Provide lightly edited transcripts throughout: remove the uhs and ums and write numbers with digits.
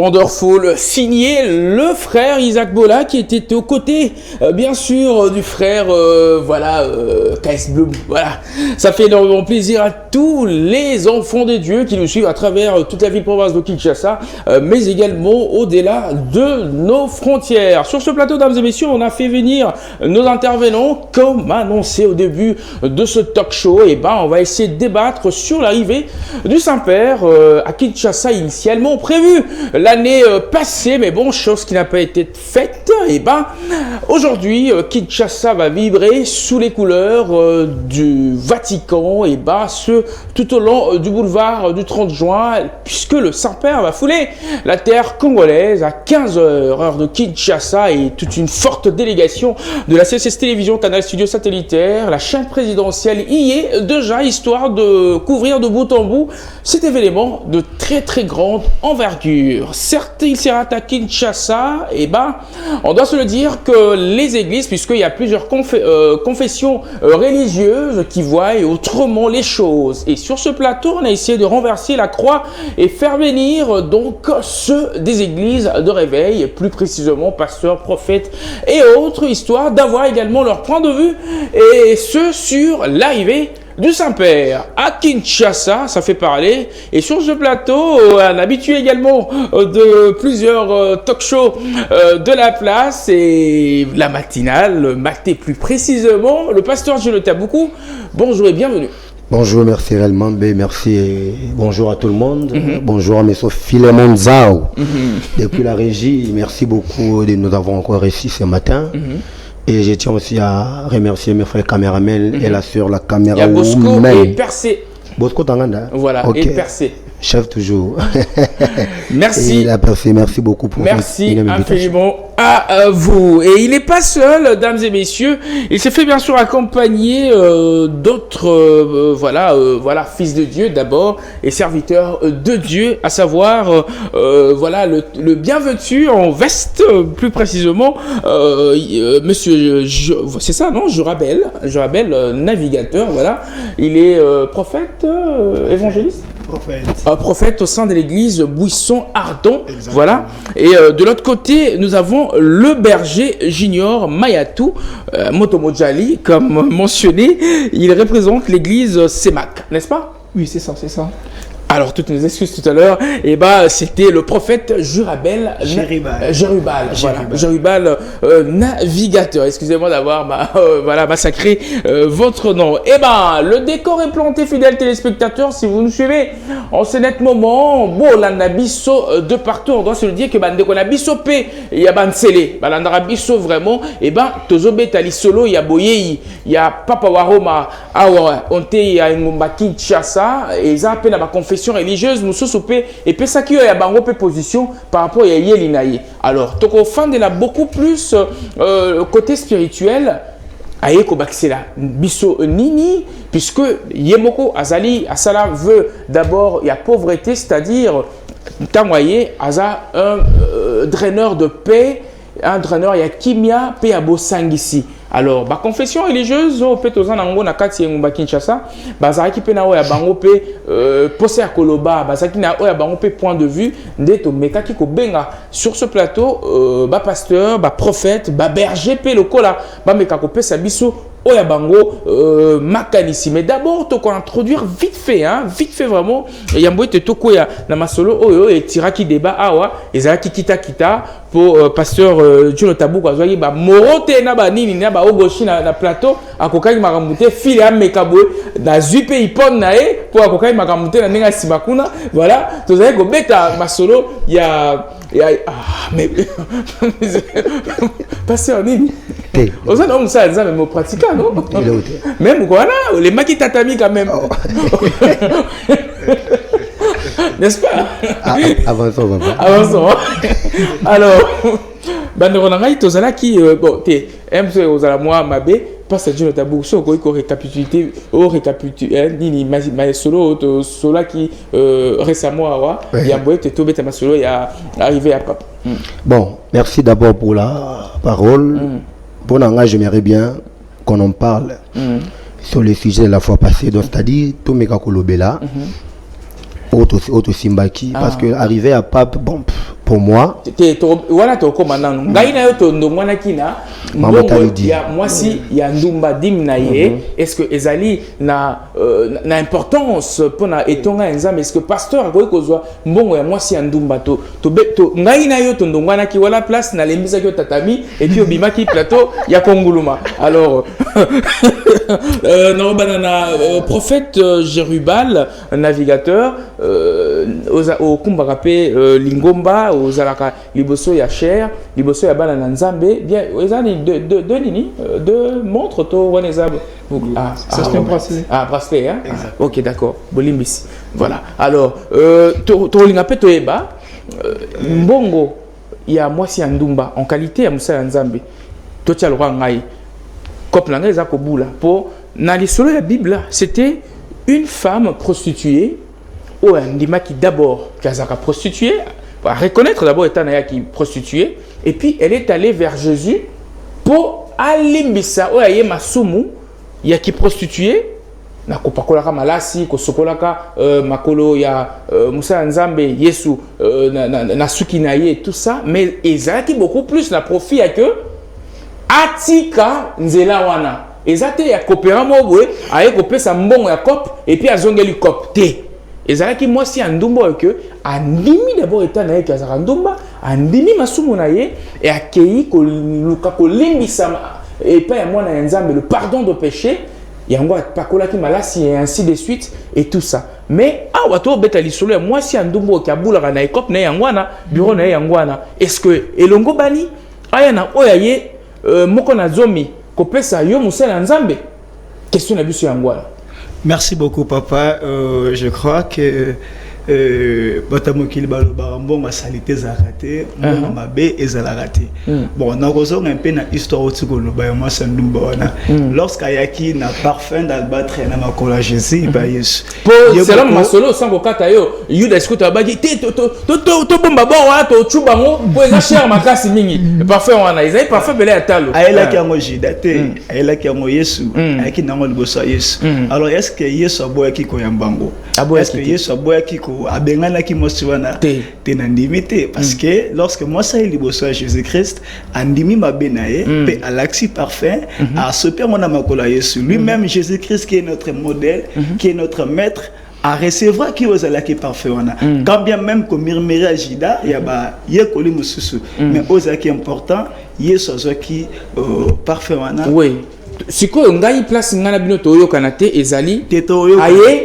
Wonderful, signé le frère Isaac Bola qui était aux côtés, bien sûr, du frère, KS Bloom. Voilà, ça fait énormément plaisir à tous les enfants des dieux qui nous suivent à travers toute la ville-province de Kinshasa, mais également au-delà de nos frontières. Sur ce plateau, mesdames et messieurs, on a fait venir nos intervenants, comme annoncé au début de ce talk show. Et on va essayer de débattre sur l'arrivée du Saint-Père à Kinshasa, initialement prévu l'année passée, mais bon, chose qui n'a pas été faite. Et aujourd'hui, Kinshasa va vibrer sous les couleurs du Vatican, et ce tout au long du boulevard du 30 juin, puisque le Saint-Père va fouler la terre congolaise à 15h, heure de Kinshasa, et toute une forte délégation de la CSS Télévision, Canal Studio Satellitaire, la chaîne présidentielle y est déjà, histoire de couvrir de bout en bout cet événement de très très grande envergure. Certes, il sera à Kinshasa, et on doit se le dire que les églises, puisqu'il y a plusieurs confessions religieuses qui voient autrement les choses. Et sur ce plateau, on a essayé de renverser la croix et faire venir donc ceux des églises de réveil, plus précisément pasteurs, prophètes et autres, histoire d'avoir également leur point de vue, et ce sur l'arrivée du Saint-Père à Kinshasa. Ça fait parler. Et sur ce plateau, un habitué également de plusieurs talk shows de la place et la matinale, maté plus précisément, le pasteur Gilles Taboukou. Bonjour et bienvenue. Bonjour, merci réellement, merci et bonjour à tout le monde. Bonjour à M. Philemon Zao. Depuis la régie, merci beaucoup de nous avoir encore réussi ce matin. Et je tiens aussi à remercier mes frères caméramans et la sœur, la caméra. Il y a Bosco et Percé. Bosco Tanganda. Voilà, okay. Et Percé. Chef toujours. Merci. Et la Percé, merci beaucoup pour merci infiniment à vous. Et il n'est pas seul, dames et messieurs. Il s'est fait bien sûr accompagner d'autres, fils de Dieu d'abord et serviteurs de Dieu, à savoir, le bienvenu en veste, plus précisément, monsieur, c'est ça, non, Jurabel, navigateur, voilà. Il est prophète, évangéliste. Prophète au sein de l'église Buisson Ardon. Exactement. Voilà. Et de l'autre côté, nous avons le berger Junior Mayatou Motomojali, comme mentionné. Il représente l'église Semak, n'est-ce pas? Oui, c'est ça. Alors, toutes nos excuses tout à l'heure, c'était le prophète Jurabel Jérubal, navigateur. Excusez-moi d'avoir massacré votre nom. Le décor est planté, fidèles téléspectateurs, si vous nous suivez en ce net moment. Bon, l'anabiso de partout, on doit se le dire que bandeko na biso pe ya bansele, balandara biso vraiment, tozobe tali solo ya boye, ya papa waroma awa onte ya ngomba Kinshasa, et ça pe na ba confession religieuse nous soupé et puis ça qui a bango pe position par rapport à Yelinaye. Alors toko fan de la beaucoup plus côté spirituel aye ko baxela biso nini, puisque yemoko azali asala veut d'abord il y a pauvreté, c'est-à-dire tangoye aza un draineur de paix, un draineur ya kimia pe abo sangisi. Alors, confession religieuse, au fait, aux anango na kati ngumba Kinshasa, bazaki pe na o ya bango pe posé à koloba, bazaki na o ya bango pe point de vue ndeto mekaki ko benga sur ce plateau, pasteur, prophète, berger pe lokola, meka ko pesa biso oya bango makanisi. Mais d'abord, to ko introduire vite fait vraiment yambo te toko ya na masolo oyo et tiraki débat awa ezaki kita pour pasteur Juno Tabou azwaki morote na nini na ogoshi na plateau akokaki makamute file amekabwe na zupe ipon na e pour akokaki makamute na ndenge sima kuna. Voilà, tozali ko beta masolo mais pasteur nini oza na musa nza même pratika non même quoi là les maki tatami quand même. N'est-ce pas? Avançons. Alors, bandongai tozala qui te MC ozala moi mabe parce que Dieu Tabou so ko récapituler nini ma solo sola qui récemment il y a boé te tobé ta solo il a arrivé à papa. Bon, merci d'abord pour la parole. Pour l'engagement, j'aimerais bien qu'on en parle sur le sujet de la fois passée, donc c'est-à-dire Tomeka Kolobela. Auto Simbaki, parce que arrivé à Pape, bon, pour moi. Voilà, tu as maintenant. Gaïna yo to ndongwana kina. Ya moi si ya ndumba dimnaye. Est-ce que ezali na importance pour na etonga enza, mais est-ce que pasteur akoki kozwa mbongo ya moi si ya ndumba to gaïna yo to ndongwana ki wala place na lembisa ki tatami et puis obimaki plateau ya konguluma. Alors non banana prophète Jérubal navigateur au kumbarape lingomba aux alaka liboso ya cher liboso ya bana nzambe bien ezali deux nini deux montres to wanezab ça c'est un bracelet bracelet hein OK d'accord bolimbisi voilà alors to lingape to eba mbongo ya mwasi ya ndumba en qualité ya musa ya nzambe to tia lwa ngai kop na ngai za ko bula po na lisolo ya Bible c'était une femme prostituée ou un dima qui d'abord kazaka prostituée à reconnaître d'abord étant naya qui prostituée et puis elle est allée vers Jésus pour alimbisa o aye masumu ya qui prostituée na kopakolaka malasi ko sokolaka makolo ya musa nzambe Yesu na suki na ye tout ça mais ezaki beaucoup plus na profit ya que atika nzela wana ezate ya kopera mobwe aye kopesa mbongo ya cop et puis azongeli cop te ezalaki mwasi ya ndumba que andimi d'abord état na ye ki azaka ndumba andimi masumu na ye et akei koluka kolimbisa epai ya mwana ya nzambe le pardon de péché yango apakolaki malasi et ainsi de suite et tout ça mais awa to beta lisolo ya mwasi ya ndumba ki abulaka na ekop na yango wana bureau na yango wana est-ce que elongo bani aya na oya ye moko na zomi kopesa yo musala nzambe question na biso yango wana. Merci beaucoup, papa. Je crois que Batamokili Balobambo ma salité zarate, ma bé et zarate. Bon, on a raison un peu dans l'histoire où tu connais moi c'est Ndumbawana. Lorsqu'ayaki n'a parfum d'albâtre na makola Jésus ba Yesu. C'est là ma solo sans kokata yo. Yuda eskuta bagi to bomba bo wa to chubango po eza cher makasi mingi. Parfum wana ezai parfum belé atalo. Ayela ki ngo jidate, ayela ki ngo Yesu, ayaki nango liboso Yesu. Alors est-ce que Yesu aboyaki ko yambango? Est-ce que Yesu aboyaki ko abengana ki mosiwana te nandimité parce que lorsque moi ça liboso Jésus-Christ andimi mabenaye pe alaxi parfum a ce père mon amakola Yesu lui-même Jésus-Christ qui est notre modèle qui est notre maître à recevoir qui aux alaki parfum quand bien même comme murmurer à Jida ya ba yekoli mususu mais aux qui important Yesu qui parfum oui siko ngai place ngana bino toyo kanate ezali aye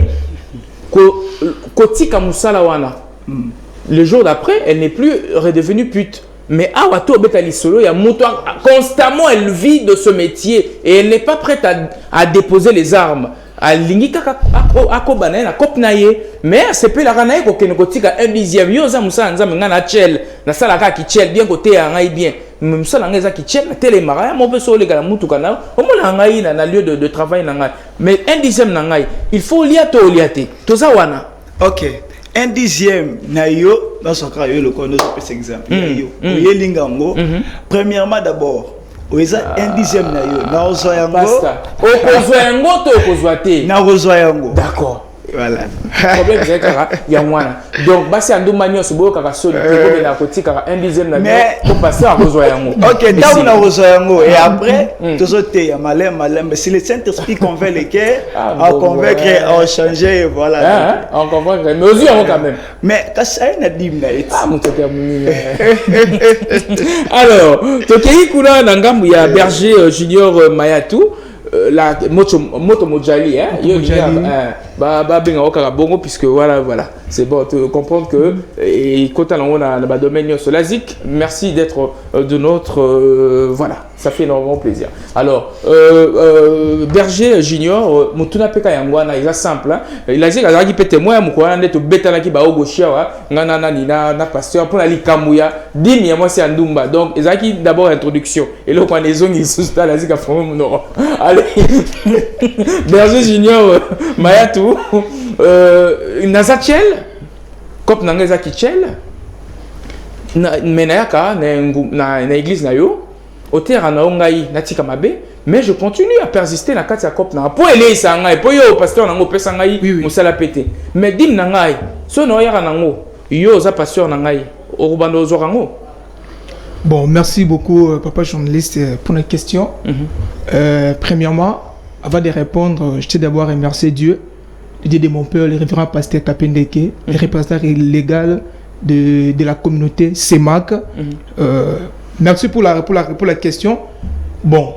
kotika musala wana le jour d'après elle n'est plus redevenue pute mais awato betali solo ya moto constamment elle vit de ce métier et elle n'est pas prête à déposer les armes alingi kaka akobana na kopnaye mais c'est peu la ranaye ko ken kotika un dixième yo za musala nzambe ngana chel na sala ka ki chel bien côté ya ngai bien musala ngai za ki chel tele mara mo pe so le gala mutu kana o mona ngai na lieu de travail na ngai mais un dixième na ngai il faut liato liate toza wana. OK, un dixième na yo dans son cas yo le connaît cet exemple yo yo lingango premièrement d'abord oza un dixième na yo na ozoyango ozoyango to ozoate na ozoyango d'accord voilà problème c'est kaka ya mwana donc basi anduma nyos boyo kaka soli ko na kotika un dixième na yo pour passer à ozoyango. OK donc na ozoyango et après tozote ya malem mais si le Saint-Esprit convainc les cœurs à convaincre à changer voilà on convaincre mais ozoyango quand même mais ka ça na dimna et mutoka muni alors tokei kuna na ngambu ya berger junior Mayatu la moto mojali hein yo ba benga okaka bongo puisque voilà c'est bon tu comprends que et quand on a ba domaine sur l'asique merci d'être de notre voilà ça fait énormément plaisir. Alors berger junior mutuna peka yangwana il est simple hein il a dit azaki pe témoin mukwana ndeto betana ki ba ogoshia wa ngana nani na pasteur pour la likamuya dimi moi c'est andumba donc ezaki d'abord introduction et là quand les ongi sous la zika fond non allez berger junior Mayatu nazachel kop nangeza kichel na menayaka na église na yo otera na ngai natika mabe mais je continue à persister na kati ya kop na po ele sanga po yo pasteur nango pesa ngai musala pété mais dim na ngai so no yaka nango yo za pasteur na ngai au Rubando Zorango. Bon, merci beaucoup, papa journaliste, pour la question. Premièrement, avant de répondre, je tiens d'abord à remercier Dieu, le Dieu de mon père, le révérend pasteur Kapendeke, le représentant légal de la communauté CEMAC. Merci pour la question. Bon,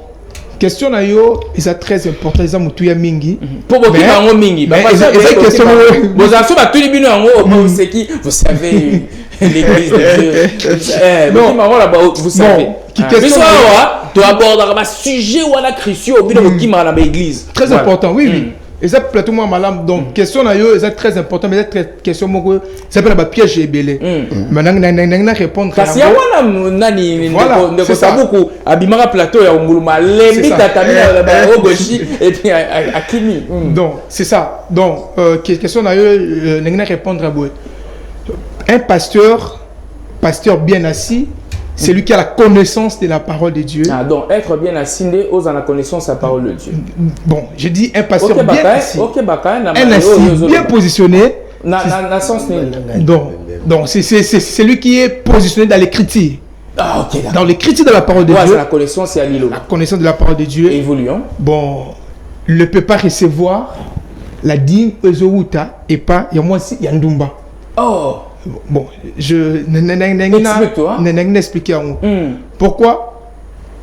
question na yo, c'est très important, c'est mutuya mingi. Pour beaucoup de mingi. Vous savez, l'église de Dieu. Non, vous savez. Tu abordes un sujet ou un Christian au milieu de l'église. Très important, oui. Exact, plateau moi malam. Donc question na yo, c'est très important, mais cette question moi c'est pas la piège et belé. Maintenant n'a répondre. Parce qu'il y a nani ne ça beaucoup. Abimara plateau ya nguluma lembi tatami na ogoshi et puis à Kimi. Donc c'est ça. Donc question na yo n'a répondre à bout. Un pasteur bien assis, c'est lui qui a la connaissance de la parole de Dieu. Ah, donc être bien assis, aux en la connaissance de la parole de Dieu. Bon, je dis un pasteur bien assis. Un assis, bien positionné. Donc c'est lui qui est positionné dans l'écriture. Ah, ok. Dans l'écriture de la parole de Dieu. La connaissance, c'est à l'îlot. La connaissance de la parole de Dieu. Évoluons. Bon, il ne peut pas recevoir la dîme Ezouta et pas, il y a moi aussi, il y a Ndumba. Oh. Bon, je n'ai expliqué en pourquoi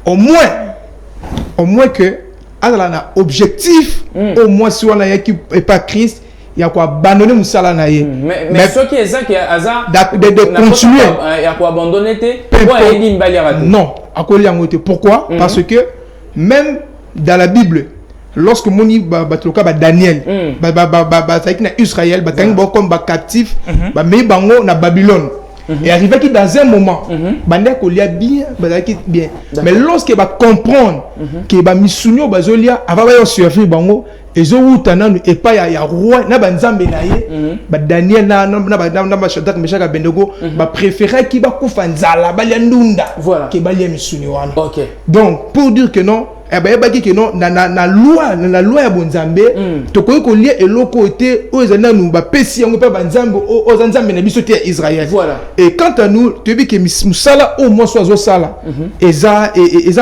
au moins que alors un objectif au moins si on a qui est pas Christ il y a quoi abandonner musala na ye mais ce qui est ça qui est hasard de continuer il y a quoi abandonner non à quoi il pourquoi parce que même dans la Bible lorsque moni batloka Daniel ça qui na Israël batang comme captif mais bango na Babylone et arrivé qui dans un moment bande ko lia bien bien mais lorsque va comprendre que ba misunyo bazolia ava ba survivre bango ezo utana et pas ya roi na banzambe na ye ba Daniel na Shadrach Meshach Abednego ba préférer qui ba kufa nzala ba lia ndunda que ba lia misunyo wana. OK. Donc pour dire que non eh ben yebaki que non na loi ya bonzambe to koyi ko lier eloko ete o ezana nu ba pesi yango pa banzambe o zanzambe na biso te ya Israël. Voilà. Et quant à nous tu dis que musala au moins soit sala eza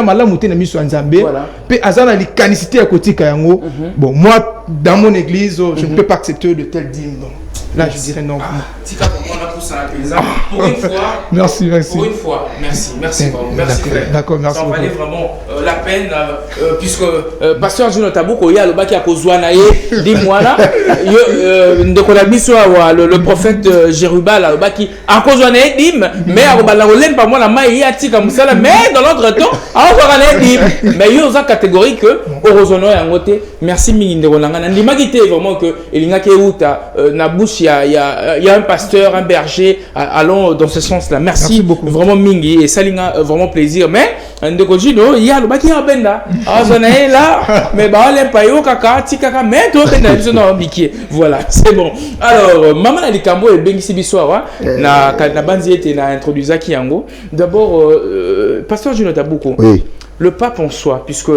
malamu te na miso nzambe pe azana likanicité ya kotika yango. Bon moi dans mon église je ne peux pas accepter de tels dîmes donc là je dirais non. Tika on a poussé la paysanne pour une fois. Merci. Pour une fois. Merci frère. D'accord, merci. Ça valait vraiment la peine puisque pasteur Juno Tabouko ya le baki a kozwa na ye dis-moi là ndeko na biso le prophète Jérubal le baki a kozwa na ye dim mais a kobala rolem pas moi la mai ya tika musala mais dans l'autre temps a kozwa na ye dim mais yo za catégorie que orozono ya ngote merci mingi ndeko na ngana ndimaki te vraiment que elinga ke uta na bouche il y a un pasteur, un berger, allons dans ce sens-là. Merci beaucoup. Vraiment Mingi et Salinga, vraiment plaisir. Mais il y a le baki benda. Là, mais bah les payo kaka, tikaka, mais toi voilà, c'est bon. Alors, maman a dit kambo et bengi sibiswa na banzi était na introduit Zaki Yango. D'abord, pasteur Juno Tabouko. Oui. Le pape en soi, puisque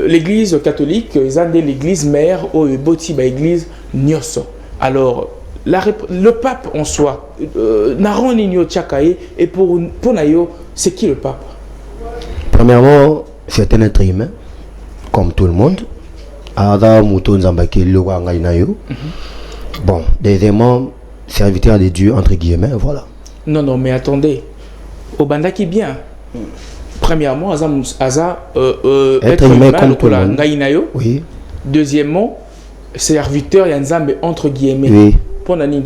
l'église catholique, ils ont l'église mère au boti ba église Nyoso. Alors, le pape en soi, Naron Nino Tchakaye, et pour Nayo, c'est qui le pape? Premièrement, c'est un être humain, comme tout le monde. Bon, deuxièmement, serviteur de Dieu, entre guillemets, voilà. Non, mais attendez. Au Banda qui bien. Premièrement, être humain comme tout le monde. Oui. Deuxièmement, serviteur Yanzambe, entre guillemets. Oui. Pour Nani.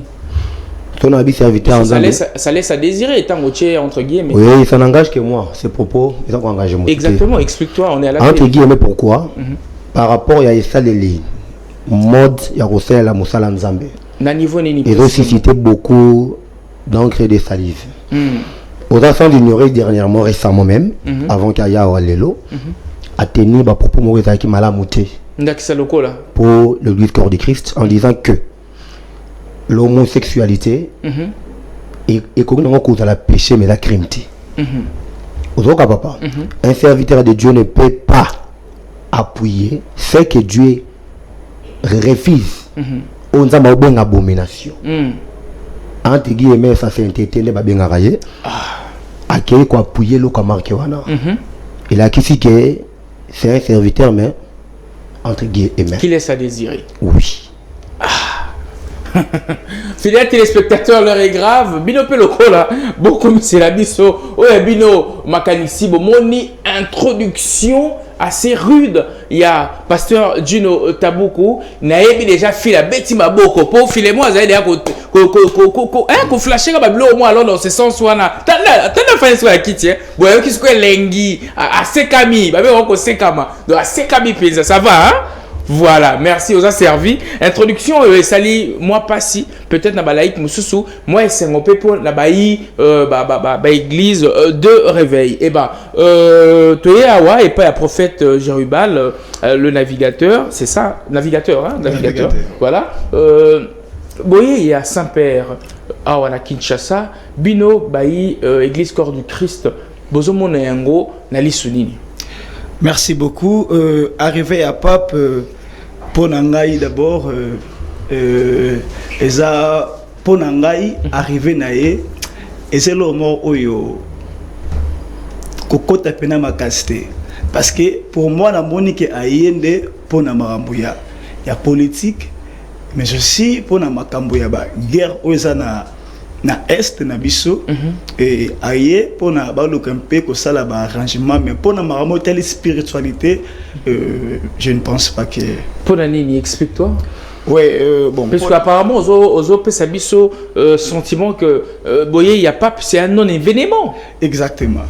Ton habit serviteur ça laisse à désirer, étant entre guillemets. Oui, ça n'engage que moi. Ces propos, ils ont engagé moi. Exactement, explique-toi, on est à la entre guillemets, pourquoi par rapport à ça, les modes, il y a aussi la Moussala Nzambe. Ils ont suscité beaucoup d'encre et de salive. Aux enfants d'ignorer dernièrement, récemment même, avant qu'il y ait Lelo, a tenu des propos qui m'a lamouté pour l'église corps de Christ en disant que l'homosexualité est cause à la péché mais la crime. Papa, un serviteur de Dieu ne peut pas appuyer ce que Dieu refuse. On a une abomination. entre guillemets ça c'est entêté ba bengaraye akei ko appuyer le ko marqué wana il a qui que c'est un serviteur mais entre guillemets qui laisse à désirer. Oui. Fidèles téléspectateurs, l'heure est grave. Bino Pelokola, beaucoup c'est la biso. Ouais, Bino Makanisi, moni introduction assez rude. Il y a pasteur Gino Tabuku, naebi déjà fait la bête maboko pour filer moi ça dire ko flasher ba blo moi alors dans ce sens wana. Tana fa so akiti boyo ki sko lengi a sekami ba be ko sekama. Donc a sekami pesa ça va hein? Voilà, merci aux a servi. Introduction, sali, moi pas si, peut-être na balaïk mususu, moi c'est mon pépo na baï, église de réveil. Et toye awa et pas la prophète Jérubal, le navigateur, c'est ça, navigateur, hein, navigateur. Voilà. Boye il y a Saint-Père, awa na Kinshasa, bino baï, église corps du Christ, bozo mona yango na lisunini. Merci beaucoup. Arrivé à Pape, pour Nangaï d'abord, pour Nangaï, arrivé naé, et c'est le mot oyo, kokota pena makaste. Parce que pour moi, la monique aïende pour Namarambuya, il y a politique, mais aussi pour Namakambuya, guerre oizana. Na est na biso et aye pour na ba lokampe ko sala ba arrangement mais pour na maramo telle spiritualité je ne pense pas que pour nani explique-toi. Ouais bon parce qu'apparemment aux pesa biso sentiment que boye il y a pas c'est un non événement. Exactement.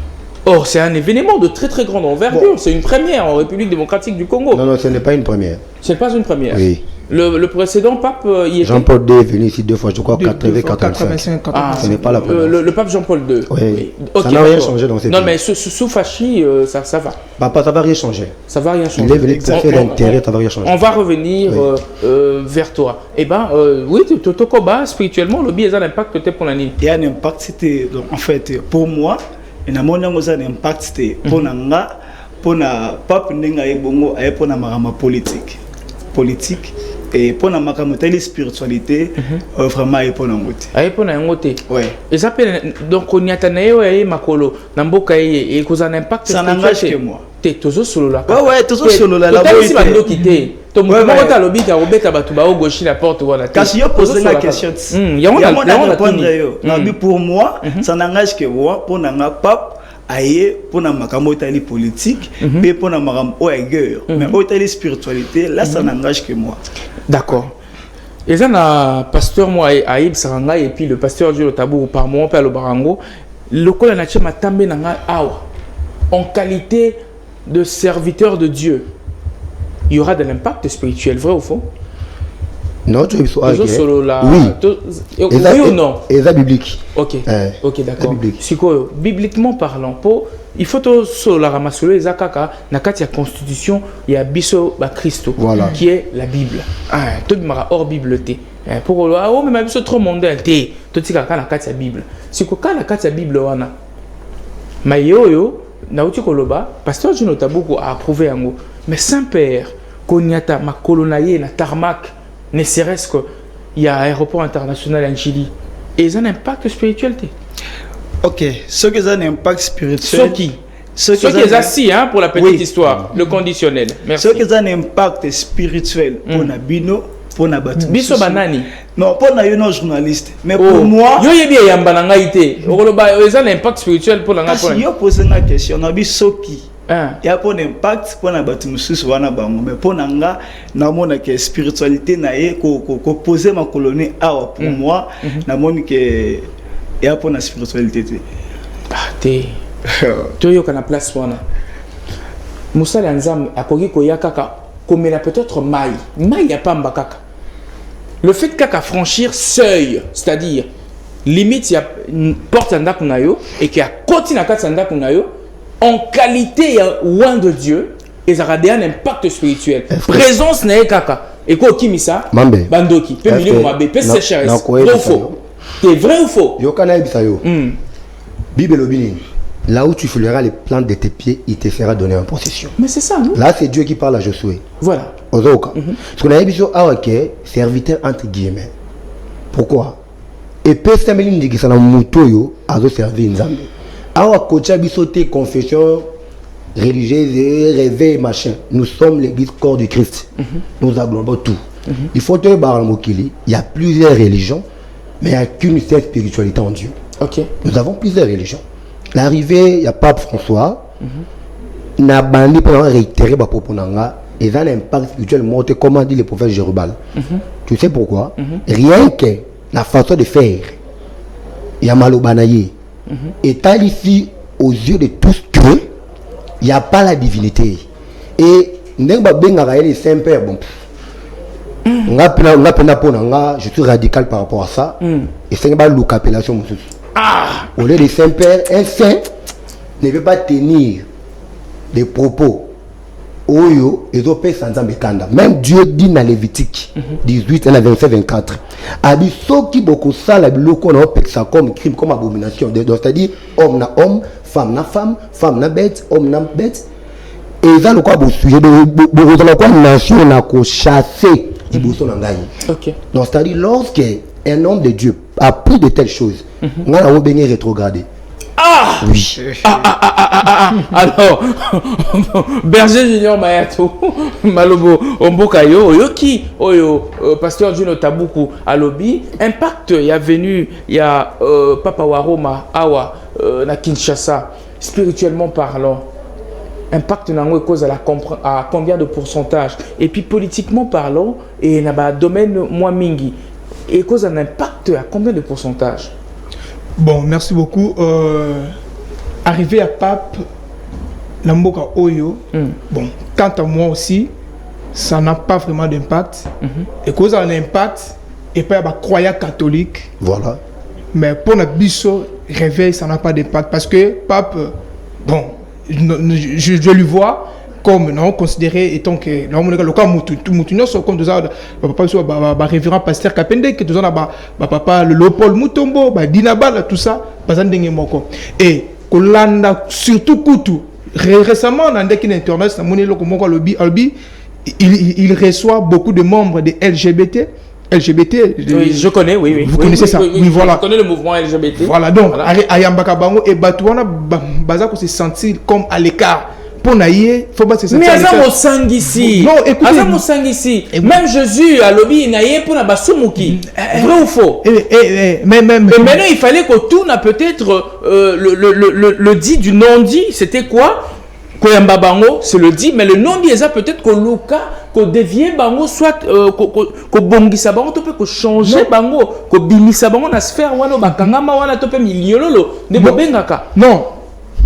Or c'est un événement de très très grande envergure, c'est une première en République démocratique du Congo. Non ce n'est pas une première. C'est pas une première. Oui. Le précédent pape, il était... Jean-Paul II est venu ici 2 fois, je crois, 85. Ah, ce n'est pas la première. Le pape Jean-Paul II. Oui. Okay, ça n'a rien changé dans cette Non, mais sous Fachi, ça va. Papa, ça va rien changer. Ça va rien changer. Il est venu pour faire l'intérêt, ça va rien changer. On va revenir vers toi. Eh bien, oui, Totokoba, spirituellement, le biais a un impact peut-être pour l'année. Il y a un impact, c'était, en fait, pour moi, il y a un impact, c'était pour Nanga, pour na pape Nenga et Bongo, et pour na marama politique. Et pour la spiritualité, vraiment, et pour la route. Et pour la route. Oui. Et ça donc on y a tanné makolo, namboka et cause un impact. Ça n'engage que moi. T'es toujours solo là. Ouais, toujours solo là. La voix. Si bando quitté. Ton moment ta lobby ta robeta batuba au gauche la porte voilà. Quand je pose la question. Il y a répondre. Pour moi, ça n'engage que moi. Pour n'anga pape. Aïe pour na makambo tali politique mais pour na makambo guerre mais au tali spiritualité là ça n'engage que moi. D'accord. Et ça na pasteur moi Aïb Saranga et puis le pasteur Dieu le tabou par moi père le barango le col na chema tambe nanga awa en qualité de serviteur de Dieu. Il y aura de l'impact spirituel, vrai ou faux? Non, tu es sur oui. Oui ou non? Et ça biblique. Ok, ok, d'accord. Bibliquement parlant, il faut que la ramassole et zakaka nakati ya constitution il y a biso ba Christo qui est la Bible. Ah, tout mara hors Bible té. Pour oh mais biso trop mondain té. Tout tika kana nakati ya Bible. Siko kana nakati ya Bible wana. Mayoyo na uti koloba pasteur Gino Tabuku a approuvé yango. Mais Saint-Père konyata makolonaye na tarmac ne serait-ce qu'il y a un aéroport international en Chili. Et ils ont un impact spirituel. Ok, ce qui a un impact spirituel. Ce qui est assis hein, pour la petite histoire, le conditionnel. Merci. Ce qui a un impact spirituel pour Nabino, pour Nabatu. Biso banani. Non, pour nos journalistes. Mais pour moi. Yo yebi yambana ité. Ils ont un impact spirituel pour la nation. Si yo pose une question, Nabi Soki. Il y a un impact pour la bâtiment wana bango mais pour nanga na mona que spiritualité na ye ko poser ma colonie awa pour moi na mona que il y a pour la spiritualité te toyo kana place wana musala nzam akoki ko yakaka komela peut-être mai ya pamba kaka le fait kaka franchir seuil c'est-à-dire limite il y a une porte ndako na yo et qui a continue na kati ndako na yo en qualité loin de Dieu, et ça a un impact spirituel. Présence n'est kaka. Et quoi kimisa? Bandoki. Peu milieu mabe. Peu sécheresse. Vrai ou faux? T'es vrai ou faux? Yokana ibisayo. Bible obini. Là où tu fouleras les plantes de tes pieds, il te sera donné en possession. Mais c'est ça, non? Là, c'est Dieu qui parle à Josué. Voilà. Ozoka. Parce qu'on a ibiso awake serviteur entre guillemets. Pourquoi? et peut s'amener dit que ça na moto yo azo servir nzambe awa kocha bisoté confession religieuse et réveil machin nous sommes l'église corps du Christ nous englobons tout il faut te barrer mokili il y a plusieurs religions mais il n'y a qu'une seule spiritualité en Dieu. OK. Nous avons plusieurs religions. L'arrivée il y a Pape François n'a bandi pour réitérer ba propos nanga et ça a un impact spirituel monté comme dit le prophète Jérubal. Tu sais pourquoi? Rien que la façon de faire il y a malobanaye et tal ici aux yeux de tous que il n'y a pas la divinité et n'enga benga les Saint-Père bon je suis radical par rapport à ça et c'est pas l'appellation au lieu de Saint-Père un saint ne peut pas tenir des propos oyo et même Dieu dit dans Lévitique 18 et 27-24 a dit ceux qui beaucoup ça la biloko na ça comme crime comme abomination donc c'est-à-dire homme na homme femme na bête homme na bête et ça le quoi bon sujet de quoi nation na ko chasser OK. Donc c'est-à-dire lorsque un homme de Dieu a pris de telles choses on a bien rétrogradé. Ah oui. Alors Berger Junior Mayato Malobo Ombokayo Yoki Oyo pasteur Juno Tabuku Alobi impact il y a venu il y a Papa Waroma Awa na Kinshasa spirituellement parlant impact dans cause à combien de pourcentage et puis politiquement parlant et dans le domaine moins mingi et cause un impact à combien de pourcentage? Bon, merci beaucoup. Arrivé à Pape Namboka Oyo, bon, quant à moi aussi, ça n'a pas vraiment d'impact. Et cause un impact, et pas à croyant catholique. Voilà. Mais pour notre bisso réveil, ça n'a pas d'impact parce que Pape, bon, je lui vois comme non considéré étant que le cas Moutounio sont comme deux ans papa révérend pasteur Kapende que deux ans papa le Léopold Mutombo Dinabala tout ça bazandenge moko et Kolanda surtout Koutou récemment dans internet na moni loko moko albi il reçoit beaucoup de membres de LGBT. Oui, je connais, oui. Vous connaissez ça? Oui, voilà. Je connais le mouvement LGBT. Voilà, donc, Ayambaka Bango et Batouana Bazako se sentir comme à l'écart. Pour naïe, faut pas se sentir. Mais Azam au sang ici. Non, écoutez. Azam au sang ici. Même Jésus à l'obi naïe pour na basumuki. Vrai ou faux? Mais maintenant, il fallait que tout n'a peut-être le dit du non-dit. C'était quoi? Koyamba Bango, c'est le dit, mais le non-dit, ça peut-être que Luka, que dévier Bango, soit que Bongisa Bango, tu peux changer Bango, que Bimisa Bango, na sphère, wano bakangama, wana tope miliololo, ne bobengaka. Non,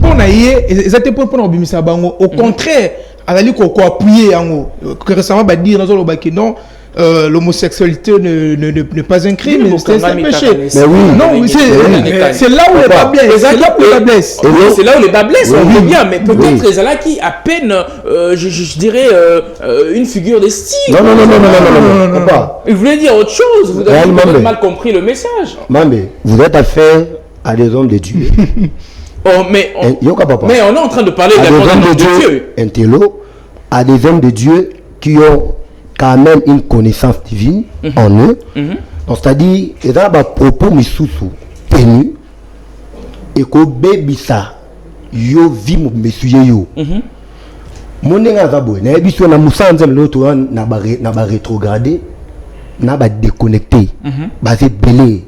pour naïe, exactement pour Bimisa Bango, au contraire, à la limite, qu'on appuyer en que récemment, dire dans le bac, non. L'homosexualité n'est pas un crime, c'est un péché. Mais oui. Non, c'est là où les bas blessent. C'est là où les bas blessent. C'est là où les bas blessent, on veut bien, mais peut-être les là qui à peine, je dirais, une figure de style. Non. Il voulait dire autre chose. Vous avez mal compris le message. Mamé, vous êtes affaire à des hommes de Dieu. Mais on est en train de parler des hommes de Dieu. Intello, à des hommes de Dieu qui ont quand même une connaissance divine en eux. Donc c'est-à-dire il y a des propos misusu tenus et que bébisa yo vi monsieur yo monenga zabo na biso na musanze l'autre na ba rétrogradé na ba déconnecté ba c'est belé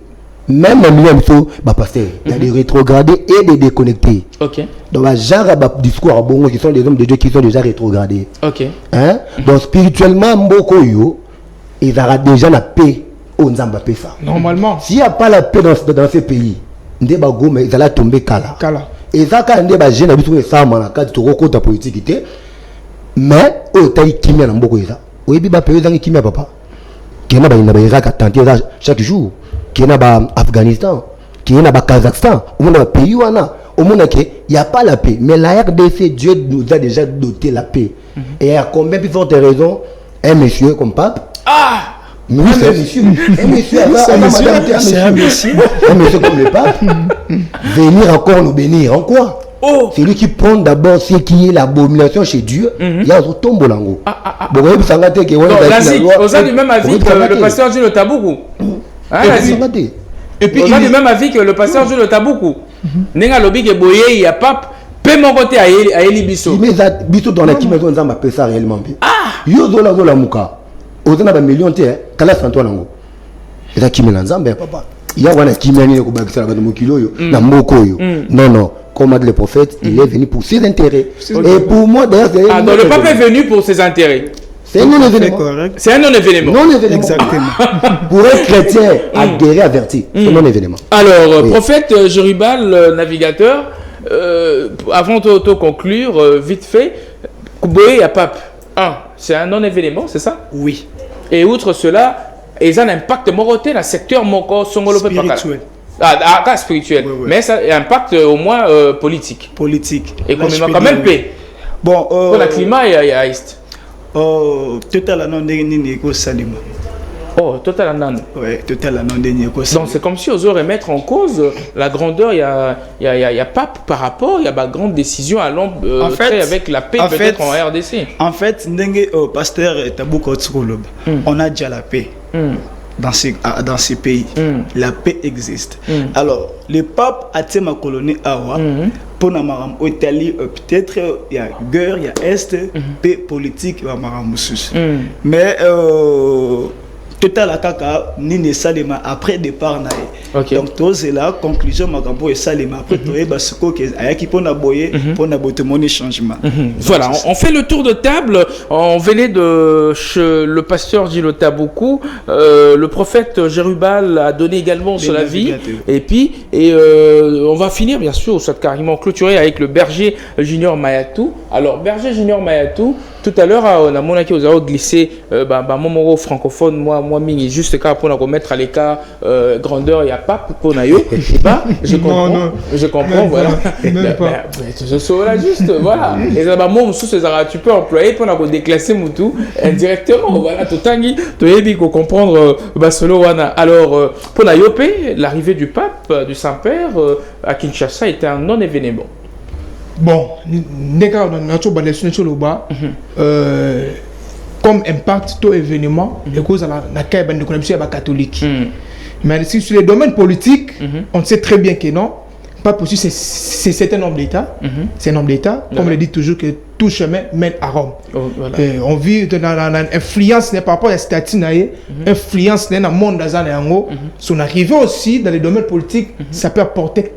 même même so ba passer il y a des rétrogradés et des déconnectés. OK. Donc genre discours bon qui sont des hommes de Dieu qui sont déjà rétrogradés. OK. Hein? Donc spirituellement mboko yo ils aura déjà la paix au Nzamba ça. Normalement. S'il n'y a pas la paix dans ces pays, ndeba goma ils allaient tomber kala. Et ça quand ndeba jeune habitu ça manaka to rekota politique mais au taille kimia na mboko ça. Oyebi ba pays dans kimia papa. Kena ba ina ba Irak tenter chaque jour. Kena ba Afghanistan, kena ba Kazakhstan, au monde ba pays wana, au monde que il y a pas la paix, mais la RDC Dieu nous a déjà doté la paix. Et à combien plus forte raison un monsieur comme pape oui, c'est un monsieur. Un monsieur comme le pape venir encore nous bénir en quoi? C'est lui qui prend d'abord ce qui est l'abomination chez Dieu. Il y a un tombeau là. Bon, vous savez que vous avez du même avis que le pasteur Juno Tabuku. Et puis, on a le même avis que le pasteur Jules Tabuku. Nenga lobi ke boye, il y a pape. Peu mon côté à Eli Bisso. Mais Bisso dans la qui maison on appelle ça réellement. Yo zola zola muka. Ozana ba million te kala santo nango. Eza qui melanzambe papa. Il y a wana qui meni ko bakisa ba mokilo yo na moko yo. Non non, comme a dit le prophète, il est venu pour ses intérêts. Et pour moi d'ailleurs ah donc le pape est venu pour ses intérêts. C'est un non-événement. C'est un non-événement. Non-événement. Exactement. Pour un chrétien aguerri, averti, c'est un non-événement. Alors, oui. Prophète Jérubal, navigateur, avant de conclure, vite fait, Kouboé à Pape, c'est un non-événement, c'est ça? Oui. Et outre cela, ils ont un impact moroté dans le secteur spirituel. Spirituel. Oui, oui. Mais ça a un impact au moins politique. Politique. Et quand même paix. Bon, pour le climat, il y a Est. Total non dernier salima. Oh, total non. Ouais, total non dernier donc c'est comme si on aurait mettre en cause la grandeur. Il y a pape par rapport. Il y a pas grande décision à l'ombre avec la paix peut-être en RDC. En fait, ndenge pasteur Tabuko Tsukolob, on a déjà la paix. Dans ces pays, la paix existe. Alors, le pape a été ma colonie Awa. Pour Namaram, Italie, peut-être il y a guerre, il y a Est, paix politique, il y a Maramousus. Mais total la kaka nini salima après départ nae. Donc tout c'est la conclusion makambo et salima après toi basiko que ayaki pona boyer pona botemoni changement. Voilà, on fait le tour de table. On venait de le pasteur Gilles Tabuku, le prophète Jérubal a donné également son avis et puis on va finir bien sûr soit carrément clôturé avec le berger Junior Mayatou. Alors berger Junior Mayatou, tout à l'heure on a mon qui vous a glissé mon francophone moi juste pour la remettre à l'écart grandeur il y a pas pour nayo je comprends non. Je comprends voilà je suis là juste voilà et ça moi tu peux employer pour la déclasser Moutou indirectement voilà tout tangi tu es bien comprendre solo wana alors pour la Yopé l'arrivée du pape du Saint-Père à Kinshasa était un non-événement. Bon, comme impact tout événement, et cause à la catholique. Mais si sur les domaines politiques, on sait très bien que non, pas possible, c'est un homme d'État, c'est un homme d'État, comme on le dit toujours que tout chemin mène à Rome. Voilà. On vit dans l'influence par rapport à la statue, influence dans le monde d'Azan son arrivée aussi dans les domaines politiques, ça peut apporter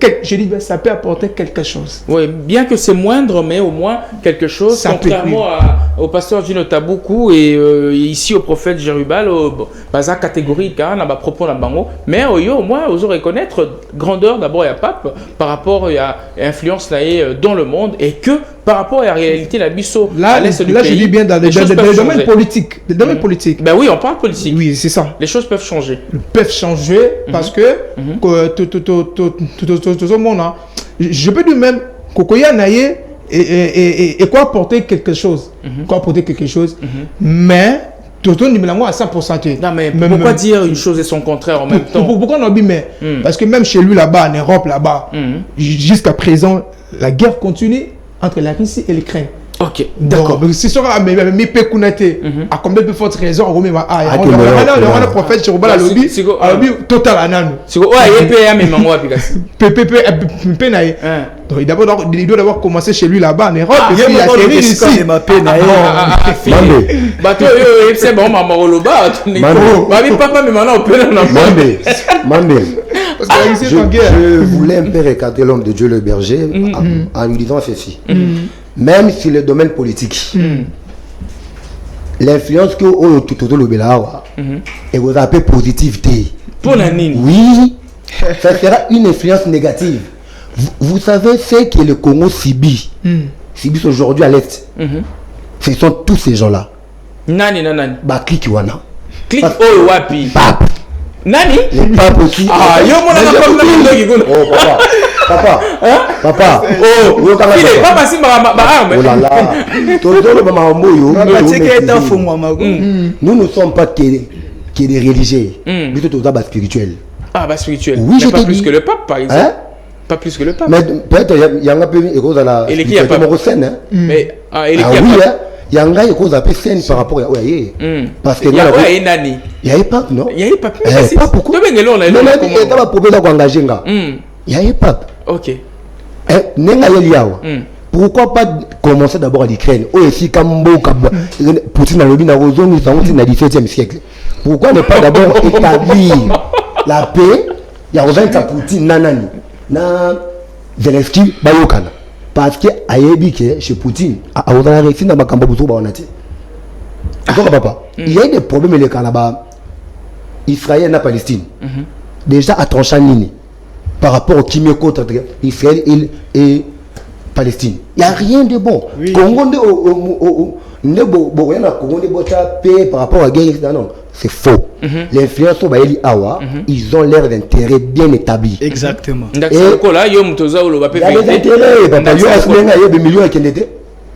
ça peut apporter quelque chose. Oui, bien que c'est moindre, mais au moins quelque chose, ça contrairement au pasteur Gino Tabuku et ici au prophète Jérubal, sa catégorie, propos mais au moins, vous aurez connaître grandeur d'abord, il y a pape, par rapport à influence dans le monde et que par rapport à la réalité la bisso là je dis bien dans les domaines politiques. Les domaines politiques. Ben oui, on parle politique. Oui, c'est ça. Les choses peuvent changer. Peuvent changer parce que tout le monde a. Je peux dire même Kokoya Naye et quoi apporter quelque chose. Quoi apporter quelque chose. Mais tout le monde à 100%. Non mais pourquoi dire une chose et son contraire en même temps? Pourquoi on a dit mais parce que même chez lui là-bas en Europe là-bas jusqu'à présent la guerre continue entre la Russie et l'Ukraine. Ok, d'accord. Donc, c'est sûr, mais Pekunate, à combien de fortes raisons, on a le prophète Jérubal à l'objet, total anan. C'est quoi? Ouais, mais maman, donc, il doit d'abord commencer chez lui là-bas en Europe, et puis il a atterri ici. C'est bon, maman, Oloba, papa, mais maintenant, on peut je voulais un peu regarder l'homme de Dieu le berger en lui disant ceci. Même sur le domaine politique, l'influence que tout le Bélawa et vous appelez positivité. Oui, ça sera une influence négative. Vous savez ce que le Congo subit aujourd'hui à l'Est. Ce sont tous ces gens-là. Nani. Bah, clique wana. Clique oh wapi. Pape. Nani? Les papes aussi. Ah, yo mon papa. Papa. Oh, papa si oh là là. Nous ne sommes pas que des religieux. Plutôt tout spirituel. Ah, bah spirituel. Oui, mais pas plus que le pape, par exemple. Pas plus que le pape. Mais peut-être il y a un peu de choses à la. Mais il y a pas. Yanga et cause appelle scène par rapport à Oyaye. Parce que il y a nani. Il y a pas non. Il y a pas. Pas beaucoup. Non mais il y a pas problème d'engager nga. Il y a pas. OK. Nenga yeliawa. Pourquoi pas commencer d'abord à l'Ukraine? Oh ici Kambo Poutine a le bin à Rozon ils sont dans le 17e siècle. Pourquoi ne pas d'abord établir la paix? Il y a Rozon Poutine nanani. Na Zelensky bayokana. Parce que ayebi que chez Poutine a Rozon réussi dans Makambo Bousso baonati. Papa, il y a des problèmes les Canada Israël et Palestine. Déjà à Tranchani par rapport au Kimiko entre Israël et Palestine. Il n'y a rien de bon. Congo paix par rapport à la guerre. Non, c'est faux. L'influence ils ont l'air d'intérêt bien établi. Exactement. Il y a des intérêts. Papa, il y a des millions de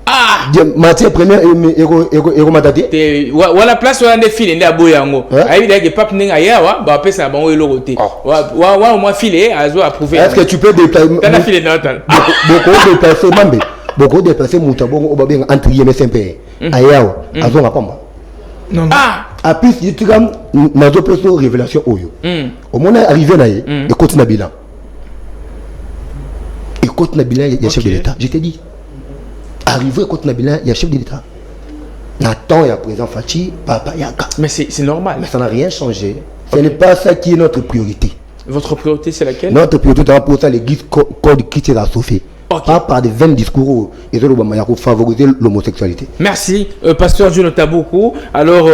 ah matière première et matati wala place wa ne file nda boyango ayi deke pap ninga yawa ba pesa bango elorote wa moi file azo approuver. Est-ce que tu peux déplacer tana file natal beaucoup de personnes mambe beaucoup de personnes mutabongo obabenga entre guillemets simpé ayawa azo ngapamba non a plus tu comme nazo peso révélation oyo au moment arrivé na et continue na bilan il y a chef de l'état je t'ai dit. Arrivé contre Nabila, il y a chef de l'État. Nathan, il y a président Fachi, Papa Yaka. Mais c'est normal. Mais ça n'a rien changé. Ce n'est pas ça qui est notre priorité. Votre priorité, c'est laquelle? Notre priorité, c'est pour ça l'église code qui s'est associée. Okay. Pas par des vains discours et pour favoriser l'homosexualité. Merci, pasteur Jonathan beaucoup. Alors,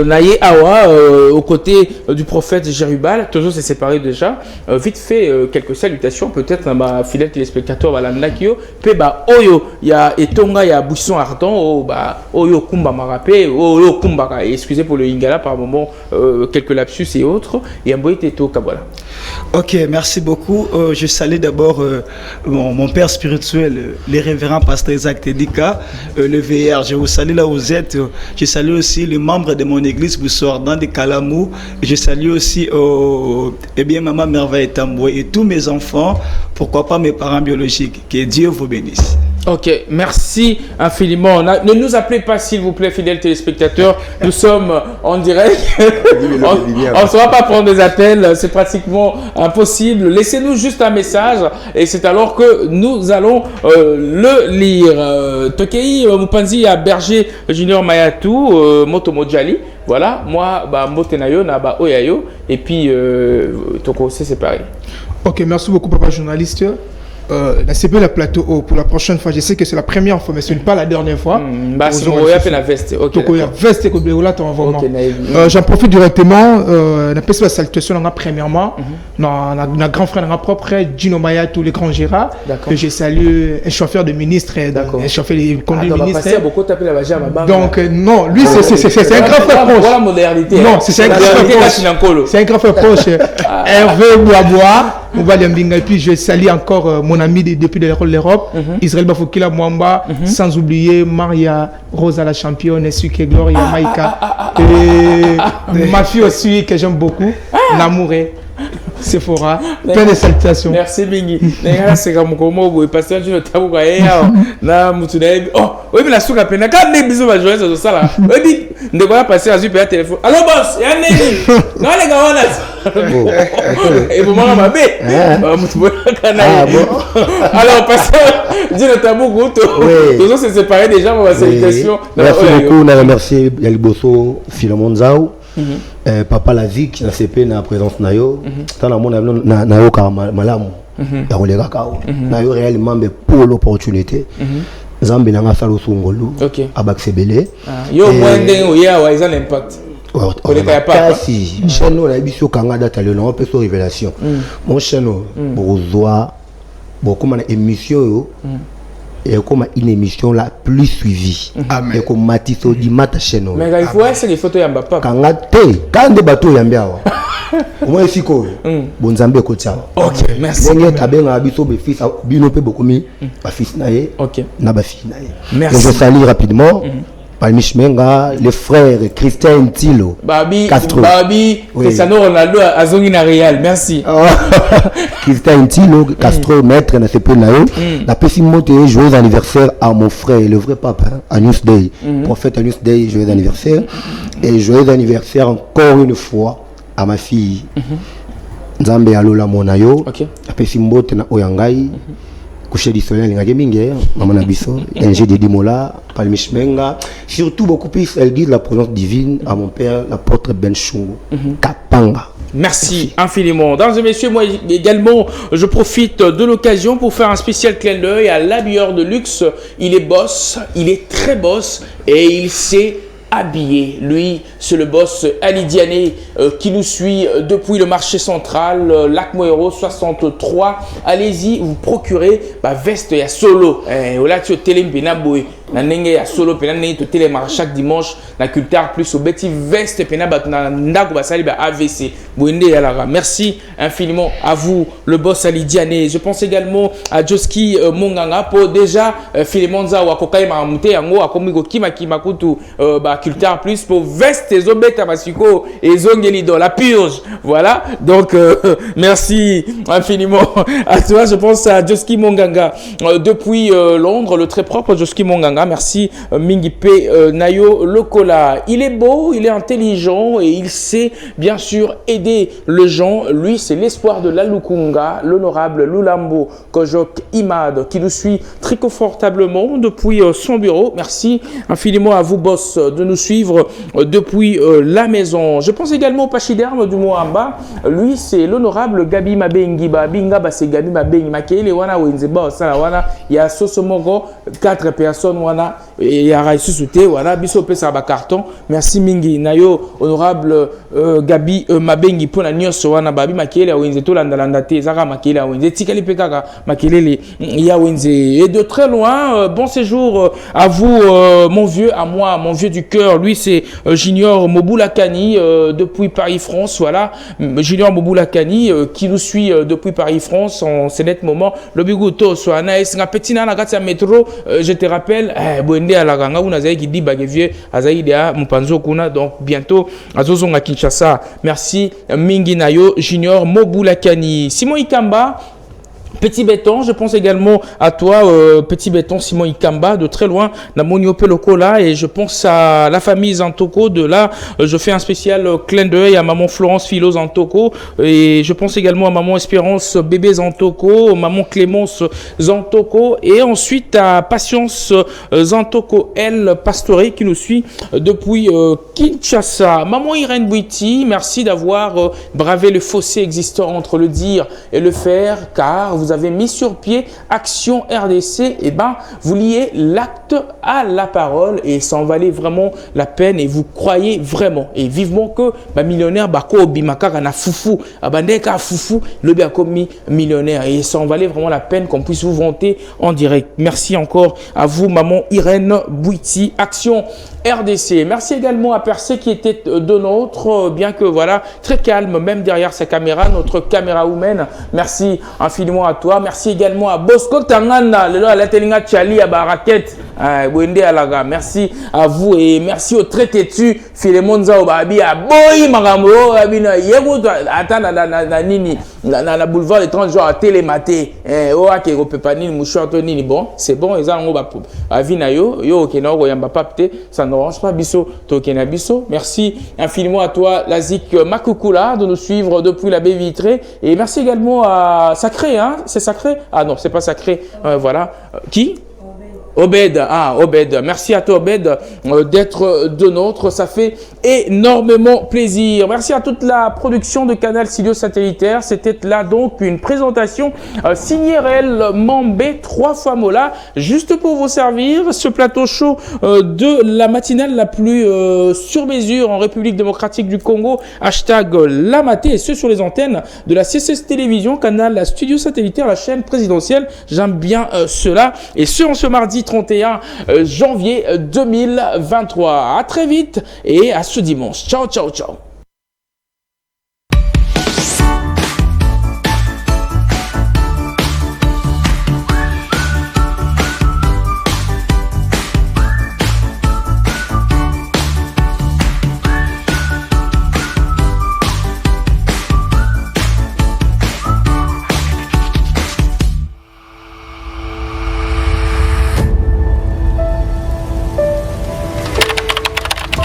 Naye Awa, aux côtés du prophète Jérubal, toujours s'est séparé déjà. Vite fait, quelques salutations, peut-être à ma fidèle téléspectateur, Valandakio. Peba Oyo, il y a Etonga, il y a Buisson Ardent, Oyo Kumba Marapé, Oyo Kumba, excusez pour le Ingala par moment, quelques lapsus et autres. Et Amboy Teto Kabwala. Ok, merci beaucoup. Je salue d'abord mon père spirituel, les révérends pasteur Isaac Tedika, le VR. Je vous salue là où vous êtes. Je salue aussi les membres de mon église Boussouardan de Kalamou. Je salue aussi Maman Merveille Tamboué et tous mes enfants. Pourquoi pas mes parents biologiques. Que Dieu vous bénisse. Ok, merci infiniment. Ne nous appelez pas, s'il vous plaît, fidèles téléspectateurs. Nous sommes en direct. On ne saura pas prendre des appels. C'est pratiquement impossible. Laissez-nous juste un message et c'est alors que nous allons le lire. Tokei Mupanzi à Berger Junior Mayatou, Moto Mojali. Voilà, moi, Motenayo, Naba Oyayo. Et puis, Toko, c'est pareil. Ok, merci beaucoup, papa journaliste. La CP la plateau pour la prochaine fois, je sais que c'est la première fois, mais ce n'est pas la dernière fois. J'en profite directement. La salutation premièrement. Notre grand frère, notre propre Gino Maya, tous les grands Gérard. Que j'ai salué un chauffeur de ministre, un chauffeur de conduit ministre. Donc non, lui c'est un grand frère proche. Voilà modernité. Non, c'est un grand frère proche. C'est un grand frère proche. Hervé Boisbois. Et puis je salue encore mon ami depuis l'Europe, Israël Bafokila Mwamba, sans oublier Maria Rosa la championne, Suke Gloria Maïka, et ma fille aussi que j'aime beaucoup, Namouré. Sephora, plein de salutations. Merci Bingi. C'est comme comment passer un jour na mutunaebi. Oh, oui mais la souka pena quand les bisous va jouer sur ça là. Oui, ne va passer à super téléphone. Allô boss, y a nini? Non les gars on et vous m'en mabé. Alors pasteur, dis le tabou goutte. Tous se séparer déjà pour la salutation. Merci beaucoup, on a remercié Yaliboso Philemon Zao. Papa Lazik na CP na présence nayo tana mona nayo ka malamu ya kolega kao nayo réellement pour l'opportunité Zambi nanga salo sungolu abaksebele yo mwende oya wa ils ont l'impact koleka pas si cheno la biso kanga data le on peut sur révélation mon cheno bozwa beaucoup na émission yo et comme une émission la plus suivie et comme Matiso di mata cheno mais il faut essayer les photos ya papa kanga te quand de bateau yambia wa moi siko bonzambe ko tia OK merci ngi tabenga biso be fils bino pe beaucoup mi ba fils na ye na ba fille na ye je salue rapidement Palmichmenga, le frère Christian Tilo. Castro. Cristiano Ronaldo à Zongina Real. Merci. Christian Tilo, Castro, maître, n'a pas la petite montée, joyeux anniversaire à mon frère, le vrai papa, Agnus Day. Prophète Agnus Day, joyeux anniversaire. Et joyeux anniversaire encore une fois à ma fille. Nzambe alola monayo. La petite montée na Oyangai. Coucher du soleil, maman Abisso, NG de Dimola, Palmichmenga. Surtout beaucoup plus, elle dit la présence divine à mon père, l'apôtre Ben Chungu, Kapanga. Merci infiniment. Mesdames et messieurs, moi également, je profite de l'occasion pour faire un spécial clin d'œil à l'habilleur de luxe. Il est boss, il est très boss et il sait habillé. Lui, c'est le boss Ali Diané qui nous suit depuis le marché central, Lac Moero 63. Allez-y, vous procurez veste et solo. Là, tu es Nanenge ya solo pena nenge to télémarche chaque dimanche na culture plus au beti veste pena batuna ndako basali ba AVC boende yalara. Merci infiniment à vous le boss Ali Diané. Je pense également à Joski Monganga pour déjà Philemonza wa kokai mamute yango akomi ko kima kutu ba culture plus pour veste zo beta basiko et zongeli dans la purge. Voilà. Donc merci infiniment à toi. Je pense à Joski Monganga depuis Londres, le très propre Joski Monganga. Merci Mingipe Nayo Lokola. Il est beau, il est intelligent et il sait bien sûr aider les gens. Lui, c'est l'espoir de la Lukunga, l'honorable Lulambo Kojok Imad qui nous suit très confortablement depuis son bureau. Merci infiniment à vous, boss, de nous suivre depuis la maison. Je pense également au Pachyderme du Moamba. Lui, c'est l'honorable Gabi Mabengiba. Binga, c'est Gabi Mabengi. Makele wana wenzeba osala wana ya sosomogo 4 personnes. Et ya raïsouté voilà biso pesa ba carton. Merci mingi nayo honorable Gabi Mabengi pona nyoso wana babi makele wenze to landa te zaka makele wenze tikali pekaka makele ya wenze. Et de très loin bon séjour à vous mon vieux, à moi mon vieux du cœur. Lui c'est Junior Mobulakani depuis Paris-France. Voilà Junior Mobulakani qui nous suit depuis Paris-France en ce net moment. Le biguto soit nice nga petit na kati ya métro. Je te rappelle Boende à la ganga ou nazaï qui dit bagévier azaïdea Mpanzo kuna. Donc bientôt azozonga Kinshasa. Merci Mingi Nayo Junior Mobulakani. Simon Ikamba Petit Béton, je pense également à toi, Petit Béton, Simon Ikamba, de très loin, Namonio Pelokola, et je pense à la famille Zantoko, de là, je fais un spécial clin d'œil à maman Florence Philo Zantoko, et je pense également à maman Espérance Bébé Zantoko, maman Clémence Zantoko, et ensuite à Patience Zantoko, elle, Pastoré, qui nous suit depuis Kinshasa. Maman Irène Bouiti, merci d'avoir bravé le fossé existant entre le dire et le faire, car vous avez mis sur pied Action RDC, et vous liez l'acte à la parole et ça en valait vraiment la peine et vous croyez vraiment et vivement que millionnaire bako bimakaka na foufou abandeka foufou le bien commis millionnaire et ça en valait vraiment la peine qu'on puisse vous vanter en direct. Merci encore à vous maman Irène Bouiti, Action RDC. Merci également à Percé qui était de notre, bien que voilà, très calme même derrière sa caméra, notre caméra woman. Merci infiniment à toi. Merci également à Bosco Tanganda, le la telinga Chali à Baraket, Wende Alaga. Merci à vous et merci au très têtu Philemon Zao Babi à Boy Magambo Abina Yego attends na nini na boulevard des 30 jours à Télématé. Oh OK Ropepanini Mouchou Antonini bon, c'est bon ils ont ba avina yo okena ko yamba papte ça n'orange pas biso tokena biso. Merci infiniment à toi Lazik Makukula de nous suivre depuis la baie vitrée et merci également à Sacré hein, c'est Sacré? Ah non, c'est pas Sacré. Voilà. Qui? Obed, Obed, merci à toi Obed d'être de nôtre, ça fait énormément plaisir. Merci à toute la production de Canal Studio Satellitaire, c'était là donc une présentation signée Réel Mambé 3 fois Mola, juste pour vous servir ce plateau chaud de la matinale la plus sur mesure en République démocratique du Congo, hashtag Lamaté, et ce sur les antennes de la CSS Télévision, Canal Studio Satellitaire, la chaîne présidentielle, j'aime bien cela, et ce en ce mardi 31 janvier 2023. À très vite et à ce dimanche. Ciao, ciao, ciao.